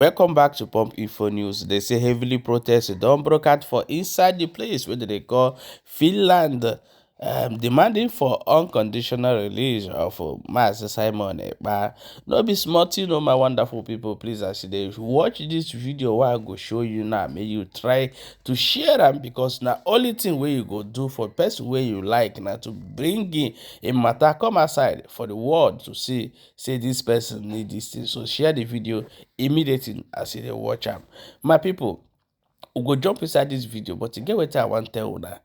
Welcome back to Pump Info News. They say heavily protests don't broke out for inside the place where they call Finland, demanding for unconditional release of Master Simon Ekpa. No be smart, you know, my wonderful people. Please, as they watch this video, what I go show you now, may you try to share them because now only thing where you go do for person where you like now to bring in a matter come aside for the world to see say this person need this thing. So share the video immediately as they watch am. My people, we go jump inside this video, but to get what I want to tell una,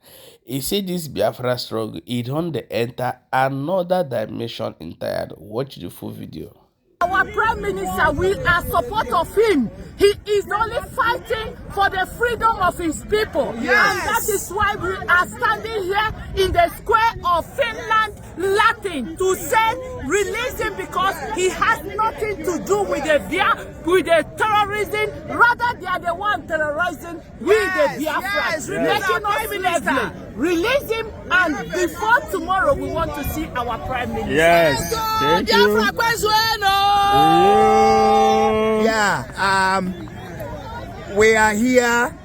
he say this Biafra struggle, it don dey enter another dimension entirely. Watch the full video. Our Prime Minister, we are support of him. He is only fighting for the freedom of his people. Yes. And that is why we are standing here in the square of Finland, Latin, to say release him because he has nothing to do with the terrorism. Rather, they are the one terrorizing with the Biafra, making us slavery. Release him, and before tomorrow, we want to see our Prime Minister. Yes, thank you. Yeah, we are here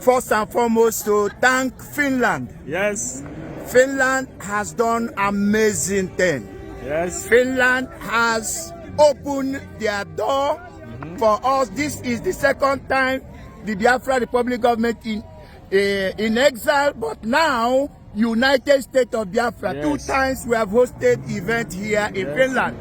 first and foremost to thank Finland. Yes. Finland has done amazing thing. Yes. Finland has opened their door for us. This is the second time the Biafra Republic government in exile, but now United States of Biafra. Yes. 2 times we have hosted event here in Finland.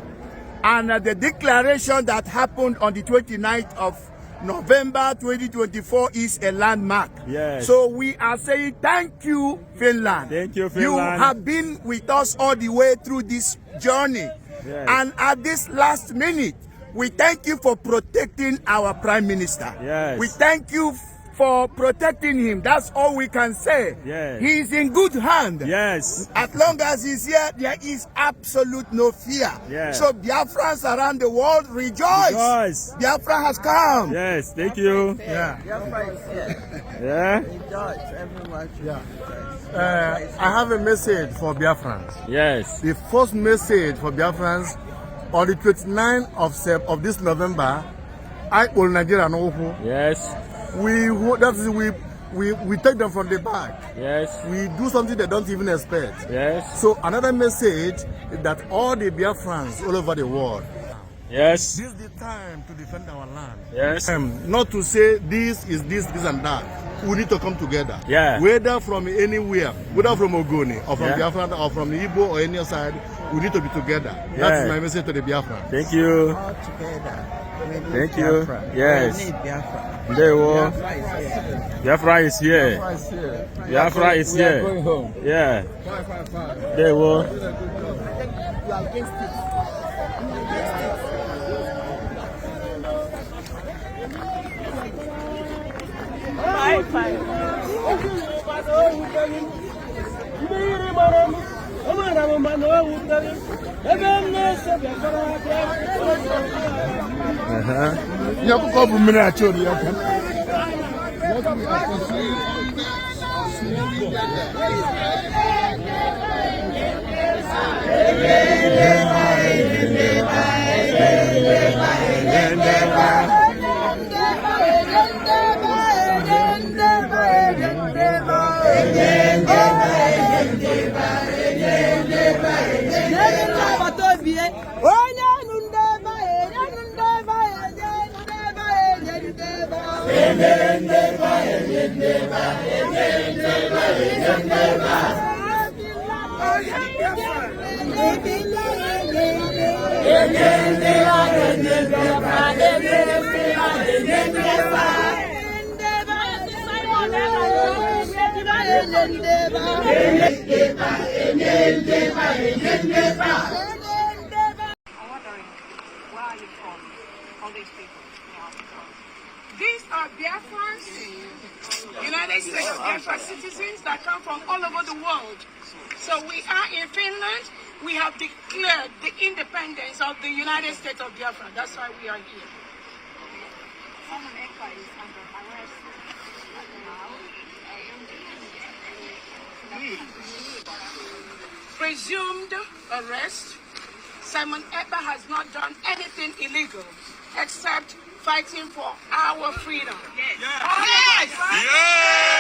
And the declaration that happened on the 29th of November 2024 is a landmark. Yes. So we are saying thank you, Finland. Thank you, Finland. You have been with us all the way through this journey. Yes. And at this last minute, we thank you for protecting our Prime Minister. Yes. We thank you for protecting him. That's all we can say. Yes. He is in good hand. Yes. As long as he's here, there is absolute no fear. Yes. So Biafrans around the world rejoice. Rejoice. Biafra has come. Yes, thank you. Yeah. Yeah. I have a message for Biafrans. Yes. The first message for Biafrans on the 29th of this November, I will Nigeria know who. Yes. We take them from the back. Yes. We do something they don't even expect. Yes. So another message is that all the Biafrans all over the world, Yes. this is the time to defend our land. Yes. Not to say this is this and that. We need to come together. Yeah. Whether from anywhere, whether from Ogoni or from Yeah. Biafra or from the Igbo or any other side, we need to be together. Yeah. That is my message to the Biafra. Thank you. All together. Thank you. Yes. We need Biafra. There we Biafra is here. Biafra is here. Biafra is We are here. going home. Yeah. There we You are against it. These are Biafrans, United States of Biafra citizens that come from all over the world. So we are in Finland. We have declared the independence of the United States of Biafra. That's why we are here. Simon Ekpa is under arrest now. Presumed arrest. Simon Ekpa has not done anything illegal except fighting for our freedom. Yes. Yes.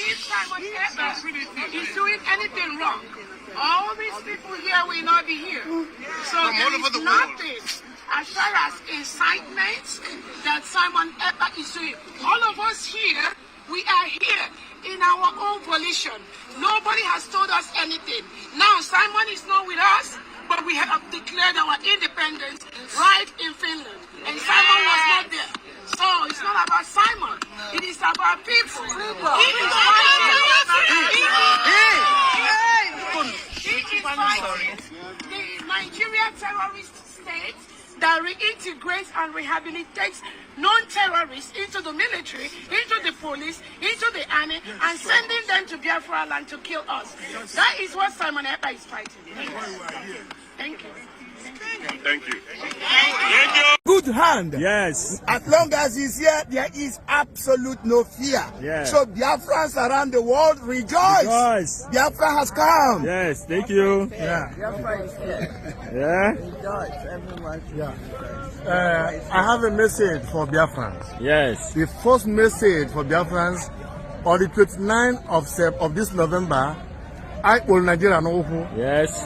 If Simon Ekpa is doing anything wrong, all these people here will not be here. So there is nothing as far as incitement that Simon Ekpa is doing. All of us here, we are here in our own volition. Nobody has told us anything. Now Simon is not with us, but we have declared our independence right in Finland. And Simon was not there. So it's not about Simon. It is about people. He is fighting the Nigerian terrorist state that reintegrates and rehabilitates non-terrorists into the military, into the police, into the army, and sending them to Biafra land to kill us. That is what Simon Ekpa is fighting. Thank you. Thank you. Good hand. Yes. As long as he's here, there is absolute no fear. Yeah. So Biafrans around the world rejoice. Rejoice. Biafra has come. Yes, thank you. Yeah. Biafra is here. Yeah. Rejoice, everyone. Yeah. I have a message for Biafrans. Yes. The first message for Biafrans on the 29th of this November, I will Nigeria know who. Yes.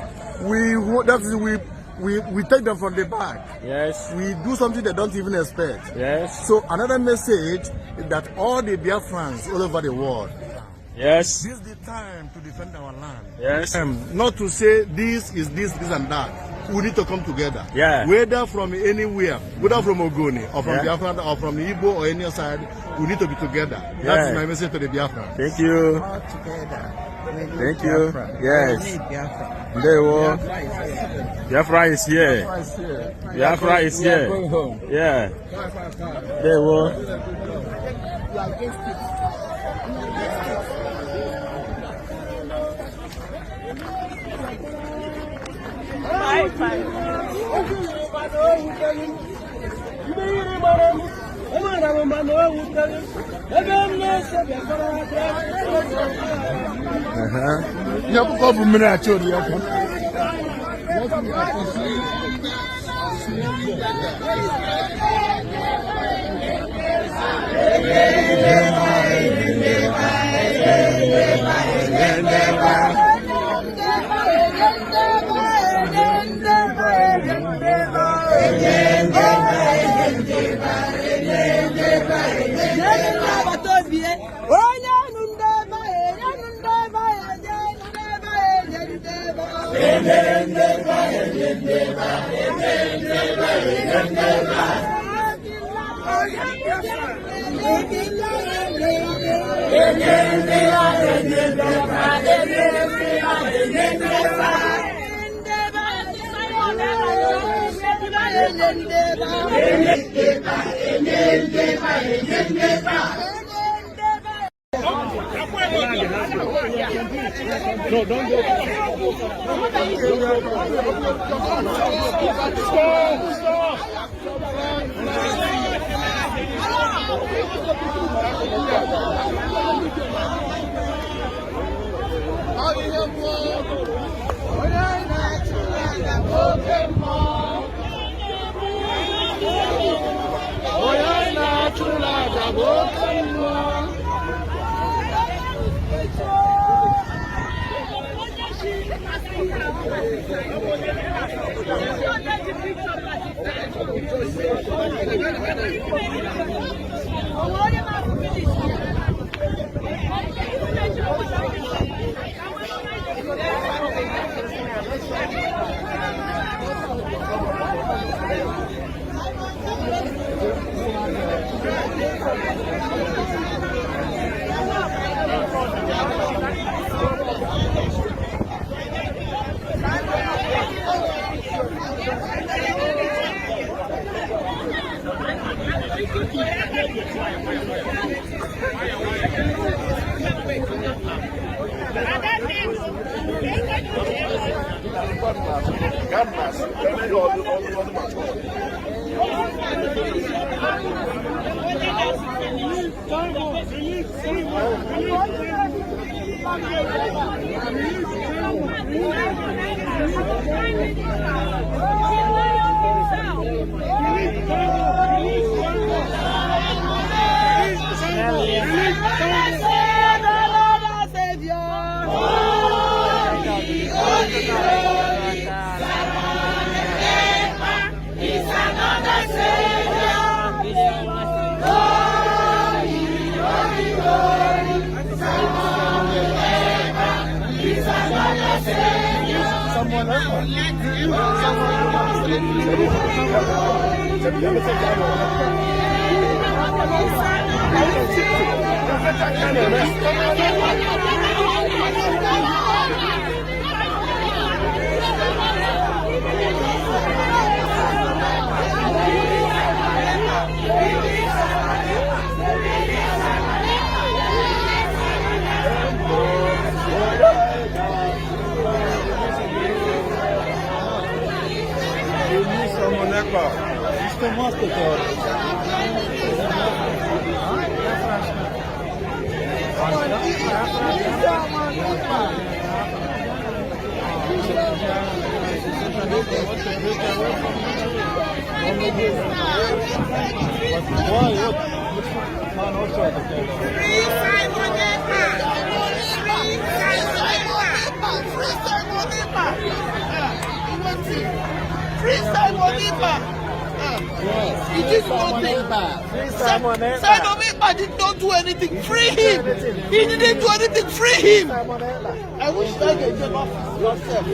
We take them from the back. Yes. We do something they don't even expect. Yes. So another message is that all the Biafrans all over the world, Yes. this is the time to defend our land. Yes. Not to say this is this and that. We need to come together. Yeah. Whether from anywhere, whether from Ogoni or from Yeah. Biafra or from Igbo or any other side, we need to be together. Yeah. That's my message to the Biafrans. Thank you. All together. We need Thank you. Biafra. Yes. We need Biafra. There was. Biafra is here. Biafra is here. Biafra Biafra is here. is We are here. going home. Yeah. There was. No, don't go. Thank you. Ekpa did not do anything. Free him. He didn't do anything. Free him. I wish I could give up yourself.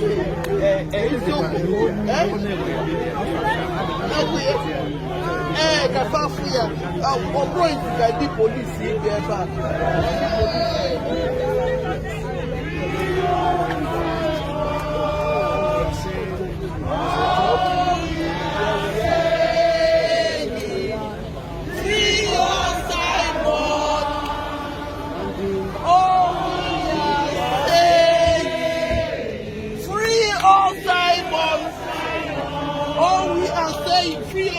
I'm going to get the police in there back. Free your Simon. Free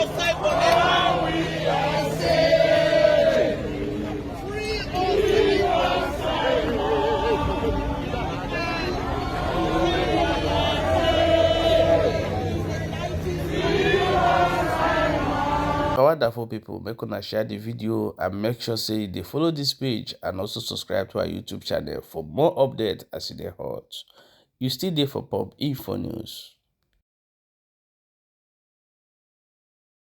Wonderful people, make una share the video and make sure say they follow this page and also subscribe to our YouTube channel for more updates as it dey hot. You still there for Pop Info News.